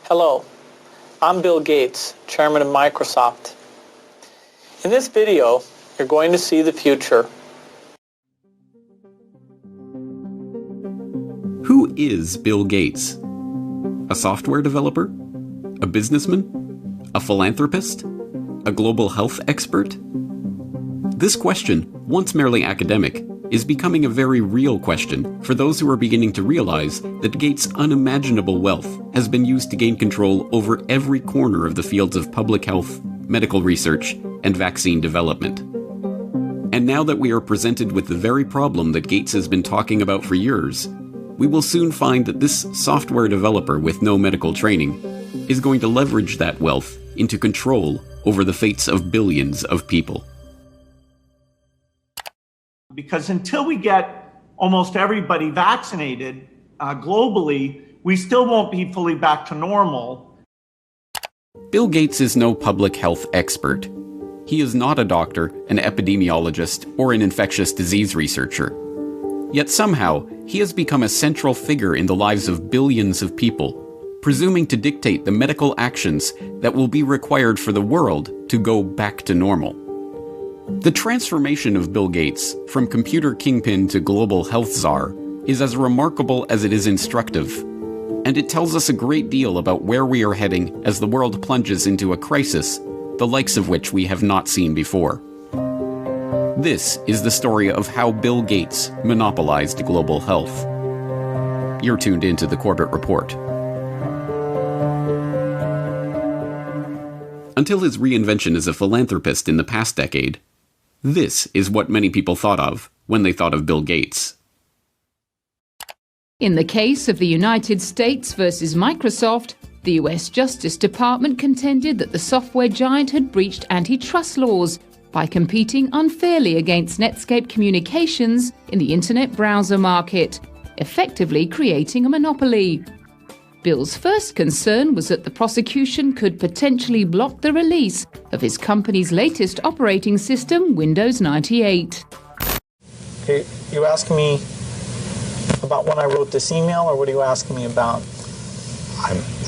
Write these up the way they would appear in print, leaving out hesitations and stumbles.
Hello, I'm Bill Gates, Chairman of Microsoft. In this video, you're going to see the future. Who is Bill Gates? A software developer? A businessman? A philanthropist? A global health expert? This question, once merely academic, is becoming a very real question for those who are beginning to realize that Gates' unimaginable wealth has been used to gain control over every corner of the fields of public health, medical research, and vaccine development. And now that we are presented with the very problem that Gates has been talking about for years, we will soon find that this software developer with no medical training is going to leverage that wealth into control over the fates of billions of people. Because until we get almost everybody vaccinated globally, we still won't be fully back to normal. Bill Gates is no public health expert. He is not a doctor, an epidemiologist, or an infectious disease researcher. Yet somehow, he has become a central figure in the lives of billions of people, presuming to dictate the medical actions that will be required for the world to go back to normal. The transformation of Bill Gates from computer kingpin to global health czar is as remarkable as it is instructive, and it tells us a great deal about where we are heading as the world plunges into a crisis, the likes of which we have not seen before. This is the story of how Bill Gates monopolized global health. You're tuned into the Corbett Report. Until his reinvention as a philanthropist in the past decade, this is what many people thought of when they thought of Bill Gates. In the case of the United States versus Microsoft, the US Justice Department contended that the software giant had breached antitrust laws by competing unfairly against Netscape Communications in the internet browser market, effectively creating a monopoly. Bill's first concern was that the prosecution could potentially block the release of his company's latest operating system, Windows 98. Okay, you asking me about when I wrote this email, or what are you asking me about?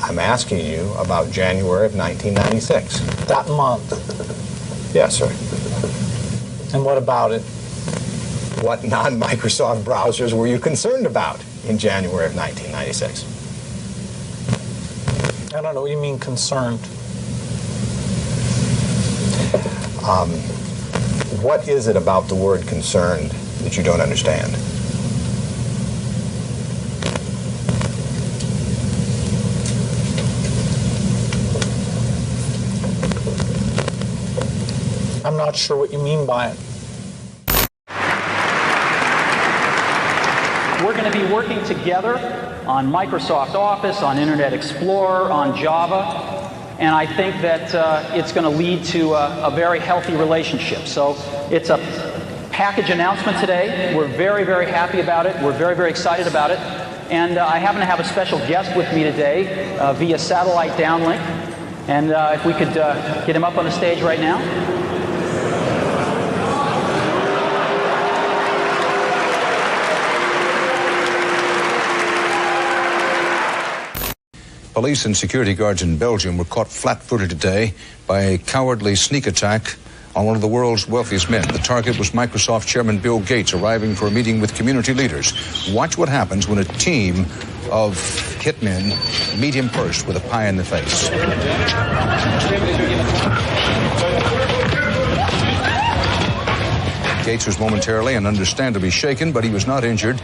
I'm asking you about January of 1996. That month. Yes, sir. And what about it? What non-Microsoft browsers were you concerned about in January of 1996? I don't know what you mean concerned. What is it about the word concerned that you don't understand? I'm not sure what you mean by it. We're going to be working together on Microsoft Office, on Internet Explorer, on Java, and I think that it's going to lead to a very healthy relationship. So it's a package announcement today. We're very, very happy about it. We're very, very excited about it. And I happen to have a special guest with me today via satellite downlink. And if we could get him up on the stage right now. Police and security guards in Belgium were caught flat-footed today by a cowardly sneak attack on one of the world's wealthiest men. The target was Microsoft chairman Bill Gates, arriving for a meeting with community leaders. Watch what happens when a team of hitmen meet him first with a pie in the face. Gates was momentarily and understandably shaken, but he was not injured.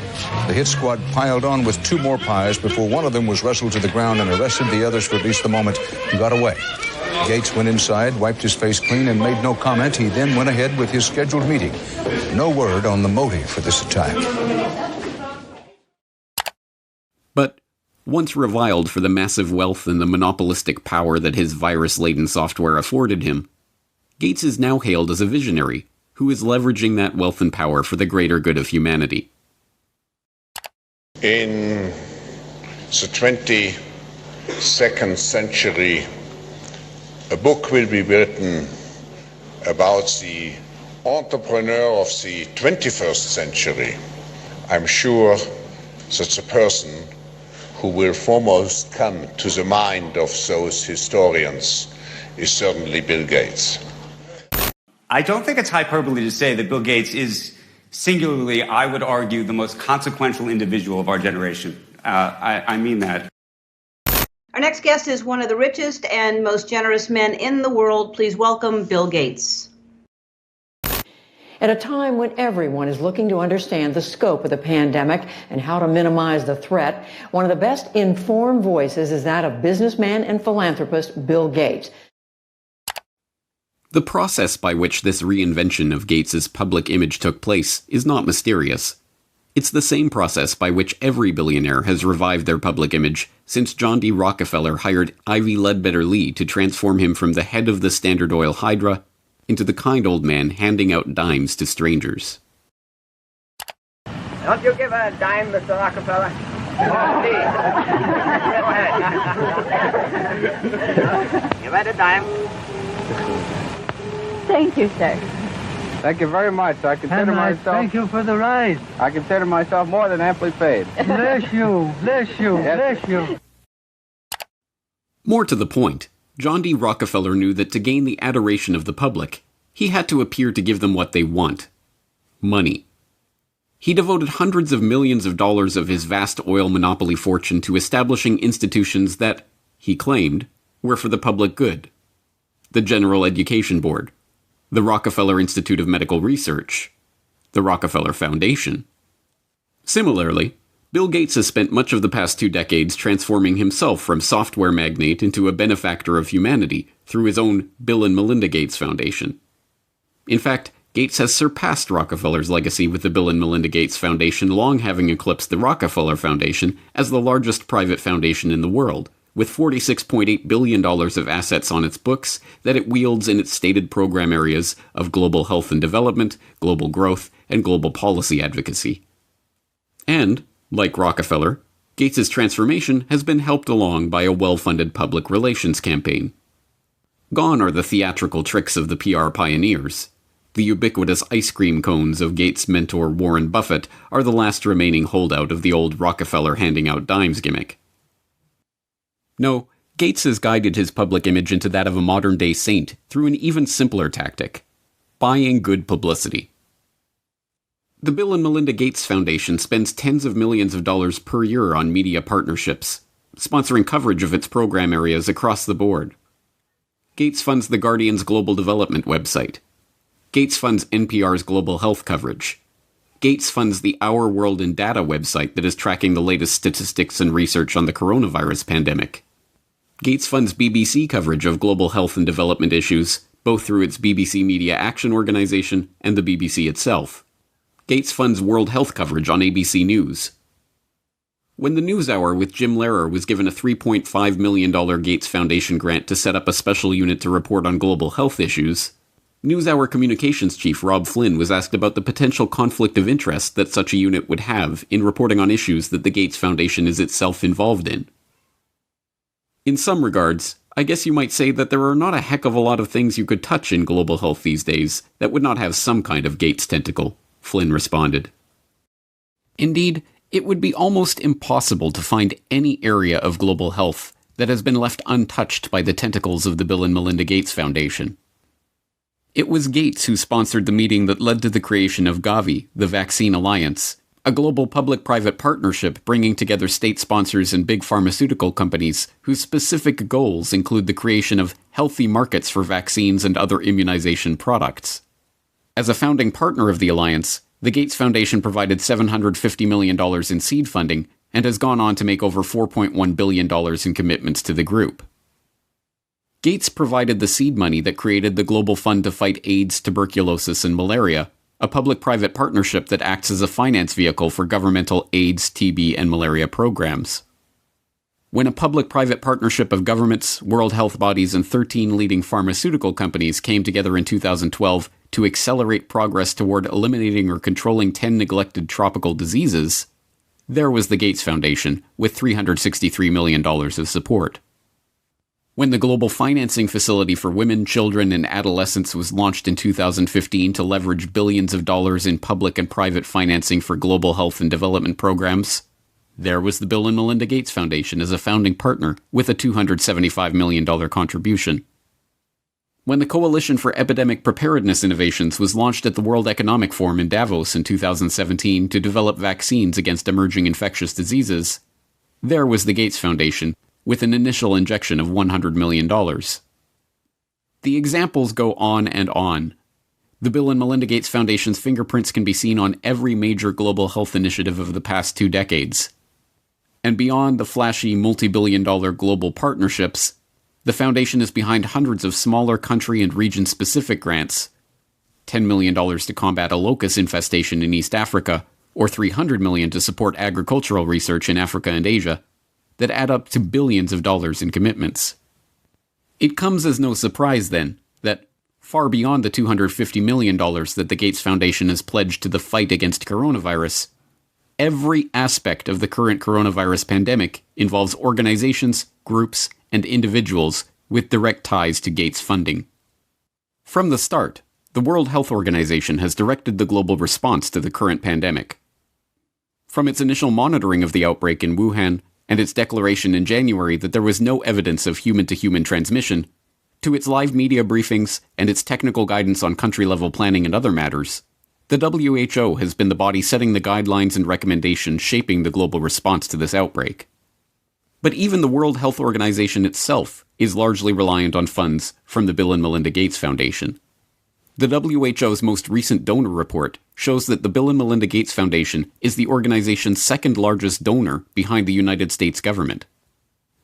The hit squad piled on with two more pies before one of them was wrestled to the ground and arrested. The others, for at least the moment, got away. Gates went inside, wiped his face clean, and made no comment. He then went ahead with his scheduled meeting. No word on the motive for this attack. But once reviled for the massive wealth and the monopolistic power that his virus-laden software afforded him, Gates is now hailed as a visionary who is leveraging that wealth and power for the greater good of humanity. In the 22nd century, a book will be written about the entrepreneur of the 21st century. I'm sure that the person who will foremost come to the mind of those historians is certainly Bill Gates. I don't think it's hyperbole to say that Bill Gates is singularly, I would argue, the most consequential individual of our generation. I mean that. Our next guest is one of the richest and most generous men in the world. Please welcome Bill Gates. At a time when everyone is looking to understand the scope of the pandemic and how to minimize the threat, one of the best informed voices is that of businessman and philanthropist Bill Gates. The process by which this reinvention of Gates's public image took place is not mysterious. It's the same process by which every billionaire has revived their public image since John D. Rockefeller hired Ivy Ledbetter Lee to transform him from the head of the Standard Oil Hydra into the kind old man handing out dimes to strangers. Don't you give a dime, Mr. Rockefeller? Go ahead. Give her a dime. Thank you, sir. Thank you very much. I consider myself... Thank you for the ride. I consider myself more than amply paid. Bless you, bless you, bless you. More to the point, John D. Rockefeller knew that to gain the adoration of the public, he had to appear to give them what they want. Money. He devoted hundreds of millions of dollars of his vast oil monopoly fortune to establishing institutions that, he claimed, were for the public good. The General Education Board, the Rockefeller Institute of Medical Research, the Rockefeller Foundation. Similarly, Bill Gates has spent much of the past 2 decades transforming himself from software magnate into a benefactor of humanity through his own Bill and Melinda Gates Foundation. In fact, Gates has surpassed Rockefeller's legacy with the Bill and Melinda Gates Foundation, long having eclipsed the Rockefeller Foundation as the largest private foundation in the world, with $46.8 billion of assets on its books that it wields in its stated program areas of global health and development, global growth, and global policy advocacy. And, like Rockefeller, Gates's transformation has been helped along by a well-funded public relations campaign. Gone are the theatrical tricks of the PR pioneers. The ubiquitous ice cream cones of Gates' mentor Warren Buffett are the last remaining holdout of the old Rockefeller handing out dimes gimmick. No, Gates has guided his public image into that of a modern-day saint through an even simpler tactic: buying good publicity. The Bill and Melinda Gates Foundation spends tens of millions of dollars per year on media partnerships, sponsoring coverage of its program areas across the board. Gates funds The Guardian's global development website. Gates funds NPR's global health coverage. Gates funds the Our World in Data website that is tracking the latest statistics and research on the coronavirus pandemic. Gates funds BBC coverage of global health and development issues, both through its BBC Media Action Organization and the BBC itself. Gates funds World Health coverage on ABC News. When the NewsHour with Jim Lehrer was given a $3.5 million Gates Foundation grant to set up a special unit to report on global health issues, NewsHour communications chief Rob Flynn was asked about the potential conflict of interest that such a unit would have in reporting on issues that the Gates Foundation is itself involved in. In some regards, I guess you might say that there are not a heck of a lot of things you could touch in global health these days that would not have some kind of Gates tentacle, Flynn responded. Indeed, it would be almost impossible to find any area of global health that has been left untouched by the tentacles of the Bill and Melinda Gates Foundation. It was Gates who sponsored the meeting that led to the creation of Gavi, the Vaccine Alliance, a global public-private partnership bringing together state sponsors and big pharmaceutical companies whose specific goals include the creation of healthy markets for vaccines and other immunization products. As a founding partner of the alliance, the Gates Foundation provided $750 million in seed funding and has gone on to make over $4.1 billion in commitments to the group. Gates provided the seed money that created the Global Fund to Fight AIDS, Tuberculosis, and Malaria, a public-private partnership that acts as a finance vehicle for governmental AIDS, TB, and malaria programs. When a public-private partnership of governments, world health bodies, and 13 leading pharmaceutical companies came together in 2012 to accelerate progress toward eliminating or controlling 10 neglected tropical diseases, there was the Gates Foundation, with $363 million of support. When the Global Financing Facility for Women, Children, and Adolescents was launched in 2015 to leverage billions of dollars in public and private financing for global health and development programs, There was the Bill and Melinda Gates Foundation as a founding partner with a $275 million contribution. When the Coalition for Epidemic Preparedness Innovations was launched at the World Economic Forum in Davos in 2017 to develop vaccines against emerging infectious diseases, there was the Gates Foundation with an initial injection of $100 million. The examples go on and on. The Bill and Melinda Gates Foundation's fingerprints can be seen on every major global health initiative of the past 2 decades. And beyond the flashy multi-billion-dollar global partnerships, the foundation is behind hundreds of smaller country and region-specific grants, $10 million to combat a locust infestation in East Africa, or $300 million to support agricultural research in Africa and Asia, that add up to billions of dollars in commitments. It comes as no surprise, then, that far beyond the $250 million that the Gates Foundation has pledged to the fight against coronavirus, every aspect of the current coronavirus pandemic involves organizations, groups, and individuals with direct ties to Gates funding. From the start, the World Health Organization has directed the global response to the current pandemic. From its initial monitoring of the outbreak in Wuhan and its declaration in January that there was no evidence of human-to-human transmission, to its live media briefings and its technical guidance on country-level planning and other matters, the WHO has been the body setting the guidelines and recommendations shaping the global response to this outbreak. But even the World Health Organization itself is largely reliant on funds from the Bill and Melinda Gates Foundation. The WHO's most recent donor report shows that the Bill and Melinda Gates Foundation is the organization's second largest donor behind the United States government.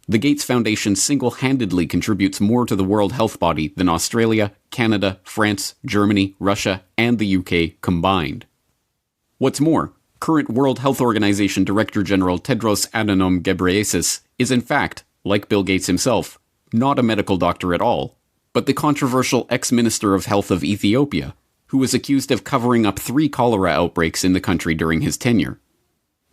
The Gates Foundation single-handedly contributes more to the World Health Body than Australia, Canada, France, Germany, Russia, and the UK combined. What's more, current World Health Organization Director General Tedros Adhanom Ghebreyesus is in fact, like Bill Gates himself, not a medical doctor at all, but the controversial ex-Minister of Health of Ethiopia, who was accused of covering up 3 cholera outbreaks in the country during his tenure.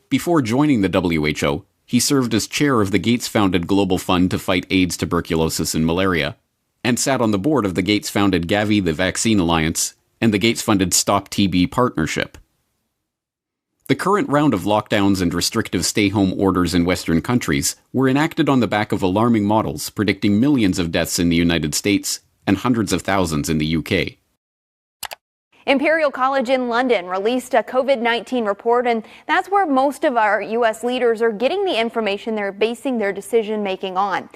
Before joining the WHO, he served as chair of the Gates-founded Global Fund to fight AIDS, tuberculosis, and malaria, and sat on the board of the Gates-founded Gavi, the Vaccine Alliance, and the Gates-funded Stop TB Partnership. The current round of lockdowns and restrictive stay-home orders in Western countries were enacted on the back of alarming models predicting millions of deaths in the United States and hundreds of thousands in the UK. Imperial College in London released a COVID-19 report, and that's where most of our U.S. leaders are getting the information they're basing their decision-making on.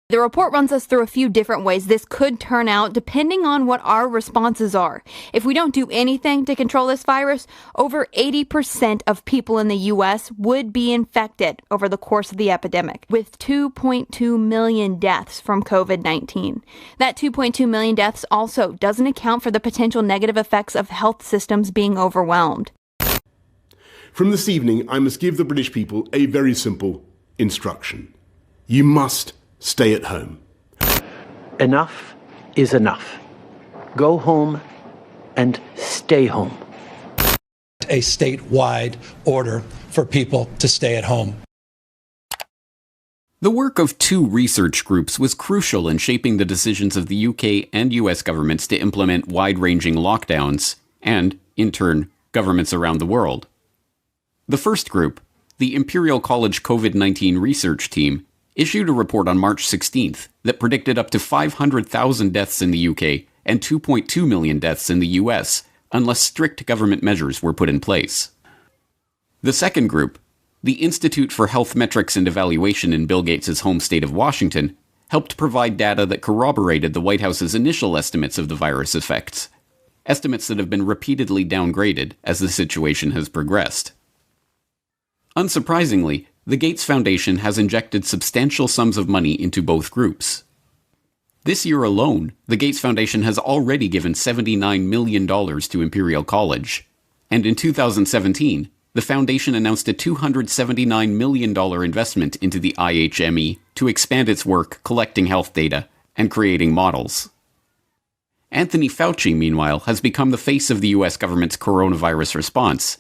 The report runs us through a few different ways this could turn out depending on what our responses are. If we don't do anything to control this virus, over 80% of people in the U.S. would be infected over the course of the epidemic, with 2.2 million deaths from COVID-19. That 2.2 million deaths also doesn't account for the potential negative effects of health systems being overwhelmed. From this evening, I must give the British people a very simple instruction. You must stay at home. Enough is enough. Go home and stay home. A statewide order for people to stay at home. The work of 2 research groups was crucial in shaping the decisions of the UK and US governments to implement wide-ranging lockdowns, and, in turn, governments around the world. The first group, the Imperial College COVID-19 Research Team, issued a report on March 16th that predicted up to 500,000 deaths in the UK and 2.2 million deaths in the US unless strict government measures were put in place. The second group, the Institute for Health Metrics and Evaluation in Bill Gates' home state of Washington, helped provide data that corroborated the White House's initial estimates of the virus effects, estimates that have been repeatedly downgraded as the situation has progressed. Unsurprisingly, the Gates Foundation has injected substantial sums of money into both groups. This year alone, the Gates Foundation has already given $79 million to Imperial College, and in 2017, the foundation announced a $279 million investment into the IHME to expand its work collecting health data and creating models. Anthony Fauci, meanwhile, has become the face of the US government's coronavirus response,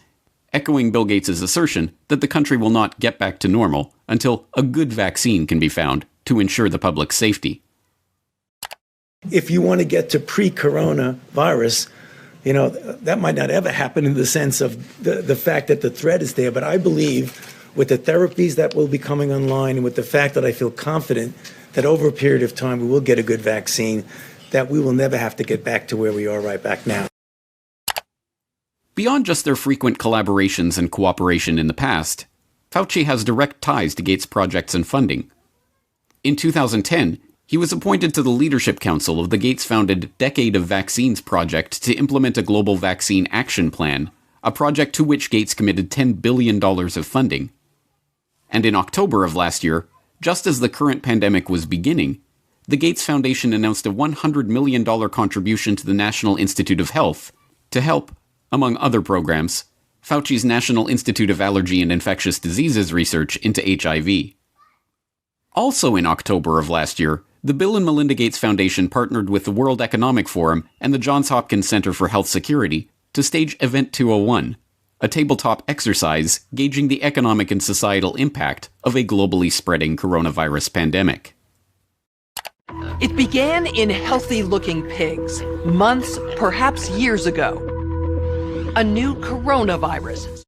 echoing Bill Gates' assertion that the country will not get back to normal until a good vaccine can be found to ensure the public's safety. If you want to get to pre-coronavirus, that might not ever happen in the sense of the fact that the threat is there, but I believe with the therapies that will be coming online and with the fact that I feel confident that over a period of time we will get a good vaccine, that we will never have to get back to where we are right back now. Beyond just their frequent collaborations and cooperation in the past, Fauci has direct ties to Gates' projects and funding. In 2010, he was appointed to the Leadership Council of the Gates-founded Decade of Vaccines project to implement a global vaccine action plan, a project to which Gates committed $10 billion of funding. And in October of last year, just as the current pandemic was beginning, the Gates Foundation announced a $100 million contribution to the National Institute of Health to help, among other programs, Fauci's National Institute of Allergy and Infectious Diseases research into HIV. Also in October of last year, the Bill and Melinda Gates Foundation partnered with the World Economic Forum and the Johns Hopkins Center for Health Security to stage Event 201, a tabletop exercise gauging the economic and societal impact of a globally spreading coronavirus pandemic. It began in healthy-looking pigs, months, perhaps years ago. A new coronavirus.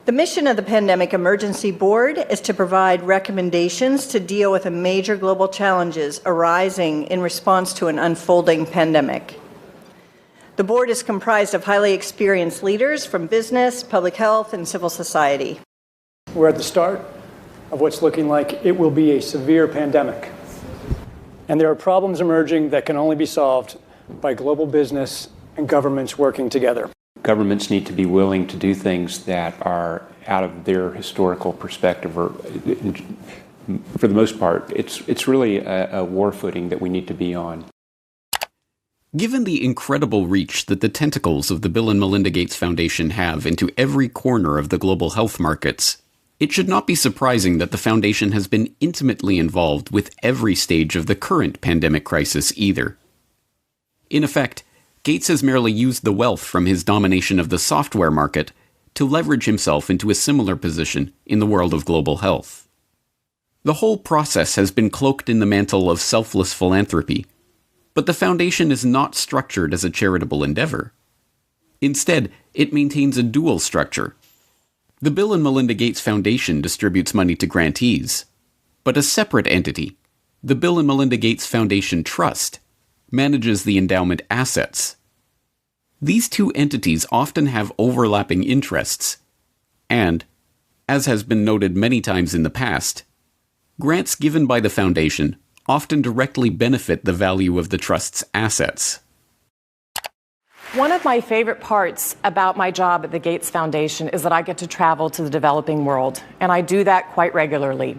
The mission of the Pandemic Emergency Board is to provide recommendations to deal with the major global challenges arising in response to an unfolding pandemic. The board is comprised of highly experienced leaders from business, public health, and civil society. We're at the start of what's looking like it will be a severe pandemic. And there are problems emerging that can only be solved by global business and governments working together. Governments need to be willing to do things that are out of their historical perspective, or for the most part, it's really a war footing that we need to be on. Given the incredible reach that the tentacles of the Bill and Melinda Gates Foundation have into every corner of the global health markets, it should not be surprising that the foundation has been intimately involved with every stage of the current pandemic crisis either. In effect, Gates has merely used the wealth from his domination of the software market to leverage himself into a similar position in the world of global health. The whole process has been cloaked in the mantle of selfless philanthropy, but the foundation is not structured as a charitable endeavor. Instead, it maintains a dual structure. The Bill and Melinda Gates Foundation distributes money to grantees, but a separate entity, the Bill and Melinda Gates Foundation Trust, manages the endowment assets. These two entities often have overlapping interests, and, as has been noted many times in the past, grants given by the foundation often directly benefit the value of the trust's assets. One of my favorite parts about my job at the Gates Foundation is that I get to travel to the developing world, and I do that quite regularly.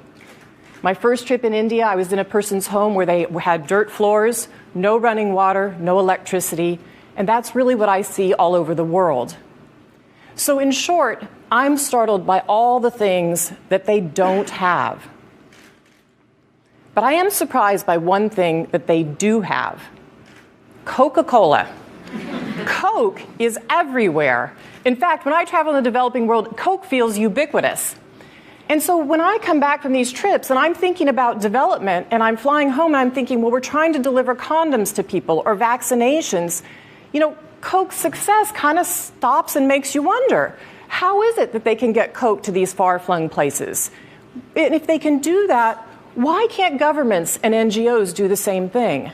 My first trip in India, I was in a person's home where they had dirt floors, no running water, no electricity, and that's really what I see all over the world. So in short, I'm startled by all the things that they don't have. But I am surprised by one thing that they do have: Coca-Cola. Coke is everywhere. In fact, when I travel in the developing world, Coke feels ubiquitous. And so when I come back from these trips and I'm thinking about development and I'm flying home and I'm thinking, well, we're trying to deliver condoms to people or vaccinations, you know, Coke's success kind of stops and makes you wonder, how is it that they can get Coke to these far-flung places? And if they can do that, why can't governments and NGOs do the same thing?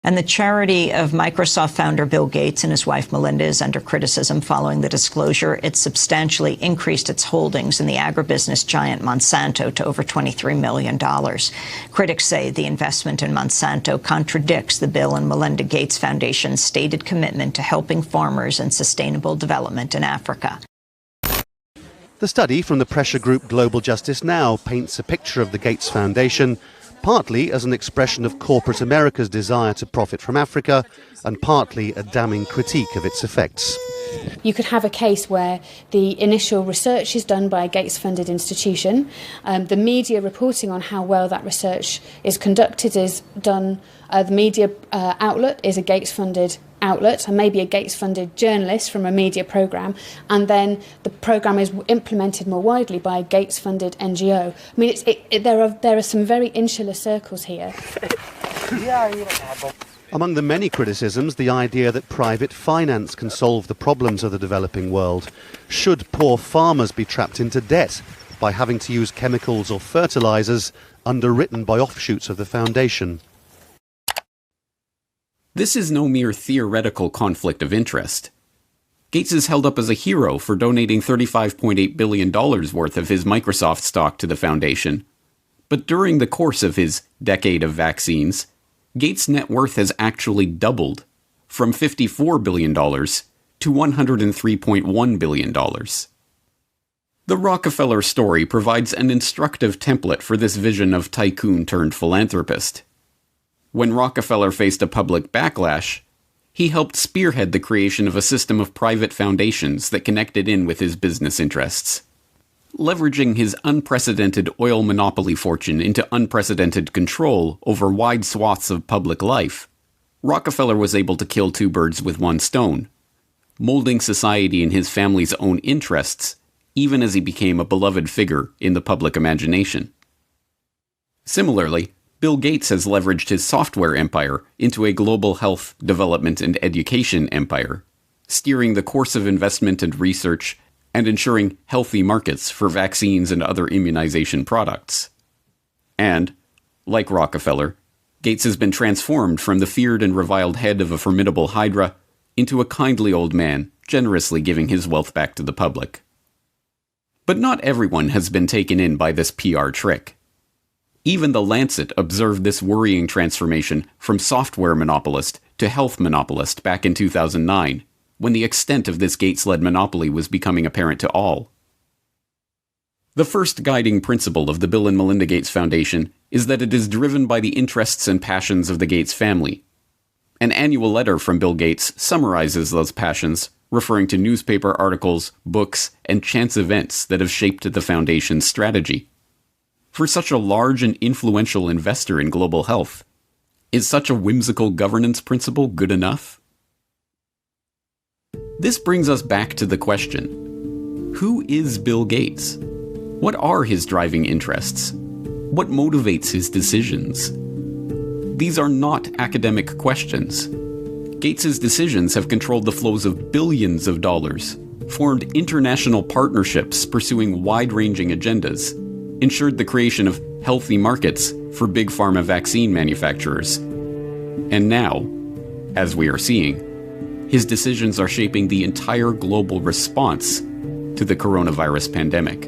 And the charity of Microsoft founder Bill Gates and his wife Melinda is under criticism following the disclosure it substantially increased its holdings in the agribusiness giant Monsanto to over $23 million. Critics say the investment in Monsanto contradicts the Bill and Melinda Gates Foundation's stated commitment to helping farmers and sustainable development in Africa. The study from the pressure group Global Justice Now paints a picture of the Gates Foundation partly as an expression of corporate America's desire to profit from Africa, and partly a damning critique of its effects. You could have a case where the initial research is done by a Gates-funded institution, the media reporting on how well that research is conducted is done, the media outlet is a Gates-funded outlet, and maybe a Gates-funded journalist from a media programme, and then the programme is implemented more widely by a Gates-funded NGO. I mean, there are some very insular circles here. Among the many criticisms, the idea that private finance can solve the problems of the developing world. Should poor farmers be trapped into debt by having to use chemicals or fertilizers underwritten by offshoots of the foundation? This is no mere theoretical conflict of interest. Gates is held up as a hero for donating $35.8 billion worth of his Microsoft stock to the foundation. But during the course of his decade of vaccines, Gates' net worth has actually doubled, from $54 billion to $103.1 billion. The Rockefeller story provides an instructive template for this vision of tycoon-turned-philanthropist. When Rockefeller faced a public backlash, he helped spearhead the creation of a system of private foundations that connected in with his business interests. Leveraging his unprecedented oil monopoly fortune into unprecedented control over wide swaths of public life, Rockefeller was able to kill two birds with one stone, molding society in his family's own interests, even as he became a beloved figure in the public imagination. Similarly, Bill Gates has leveraged his software empire into a global health, development, and education empire, steering the course of investment and research and ensuring healthy markets for vaccines and other immunization products. And, like Rockefeller, Gates has been transformed from the feared and reviled head of a formidable hydra into a kindly old man, generously giving his wealth back to the public. But not everyone has been taken in by this PR trick. Even The Lancet observed this worrying transformation from software monopolist to health monopolist back in 2009, when the extent of this Gates-led monopoly was becoming apparent to all. The first guiding principle of the Bill and Melinda Gates Foundation is that it is driven by the interests and passions of the Gates family. An annual letter from Bill Gates summarizes those passions, referring to newspaper articles, books, and chance events that have shaped the Foundation's strategy. For such a large and influential investor in global health, is such a whimsical governance principle good enough? This brings us back to the question: who is Bill Gates? What are his driving interests? What motivates his decisions? These are not academic questions. Gates' decisions have controlled the flows of billions of dollars, formed international partnerships pursuing wide-ranging agendas, ensured the creation of healthy markets for big pharma vaccine manufacturers. And now, as we are seeing, his decisions are shaping the entire global response to the coronavirus pandemic.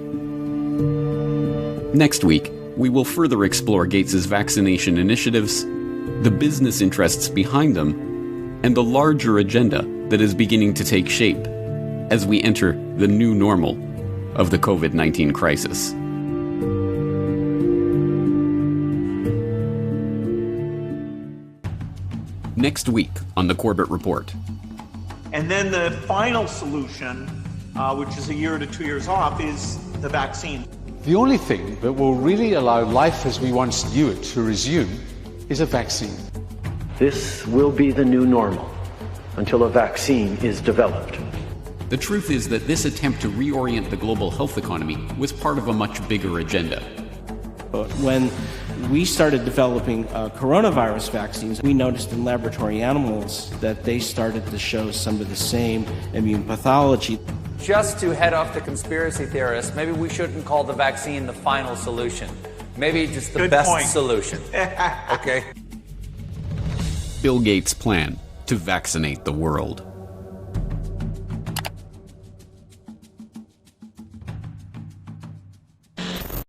Next week, we will further explore Gates' vaccination initiatives, the business interests behind them, and the larger agenda that is beginning to take shape as we enter the new normal of the COVID-19 crisis. Next week on the Corbett Report. And then the final solution, which is a year to 2 years off, is the vaccine. The only thing that will really allow life as we once knew it to resume is a vaccine. This will be the new normal until a vaccine is developed. The truth is that this attempt to reorient the global health economy was part of a much bigger agenda. But when we started developing coronavirus vaccines, we noticed in laboratory animals that they started to show some of the same immune pathology. Just to head off the conspiracy theorists, maybe we shouldn't call the vaccine the final solution. Maybe just the best solution. Okay? Bill Gates' plan to vaccinate the world.